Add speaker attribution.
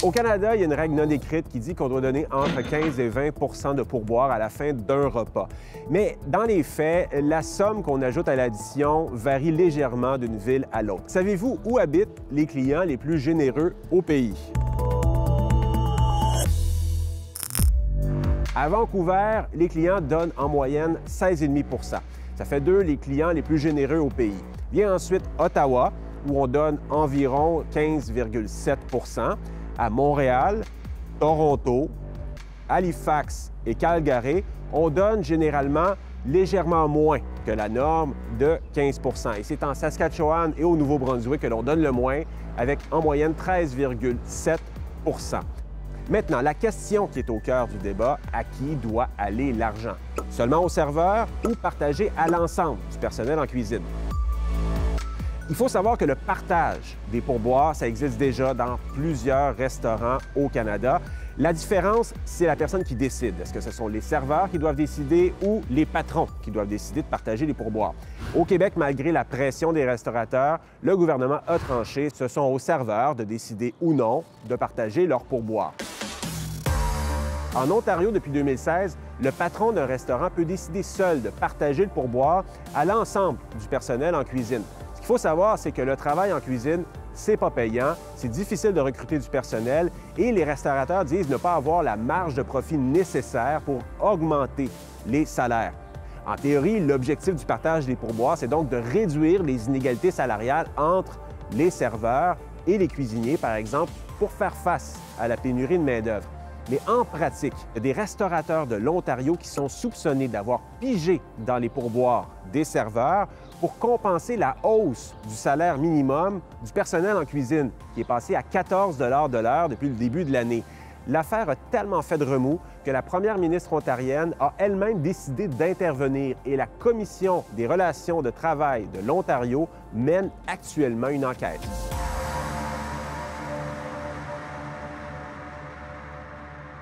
Speaker 1: Au Canada, il y a une règle non écrite qui dit qu'on doit donner entre 15 et 20 de pourboire à la fin d'un repas. Mais dans les faits, la somme qu'on ajoute à l'addition varie légèrement d'une ville à l'autre. Savez-vous où habitent les clients les plus généreux au pays? À Vancouver, les clients donnent en moyenne 16,5 Ça fait d'eux les clients les plus généreux au pays. Vient ensuite Ottawa, où on donne environ 15,7 À Montréal, Toronto, Halifax et Calgary, on donne généralement légèrement moins que la norme de 15 Et c'est en Saskatchewan et au Nouveau-Brunswick que l'on donne le moins, avec en moyenne 13,7 Maintenant, la question qui est au cœur du débat, à qui doit aller l'argent? Seulement aux serveurs ou partagé à l'ensemble du personnel en cuisine? Il faut savoir que le partage des pourboires, ça existe déjà dans plusieurs restaurants au Canada. La différence, c'est la personne qui décide. Est-ce que ce sont les serveurs qui doivent décider ou les patrons qui doivent décider de partager les pourboires? Au Québec, malgré la pression des restaurateurs, le gouvernement a tranché. Ce sont aux serveurs de décider ou non de partager leurs pourboires. En Ontario, depuis 2016, le patron d'un restaurant peut décider seul de partager le pourboire à l'ensemble du personnel en cuisine. Ce qu'il faut savoir, c'est que le travail en cuisine, c'est pas payant, c'est difficile de recruter du personnel et les restaurateurs disent ne pas avoir la marge de profit nécessaire pour augmenter les salaires. En théorie, l'objectif du partage des pourboires, c'est donc de réduire les inégalités salariales entre les serveurs et les cuisiniers, par exemple, pour faire face à la pénurie de main-d'œuvre. Mais en pratique, il y a des restaurateurs de l'Ontario qui sont soupçonnés d'avoir pigé dans les pourboires des serveurs pour compenser la hausse du salaire minimum du personnel en cuisine, qui est passé à 14 de l'heure depuis le début de l'année. L'affaire a tellement fait de remous que la première ministre ontarienne a elle-même décidé d'intervenir et la Commission des relations de travail de l'Ontario mène actuellement une enquête.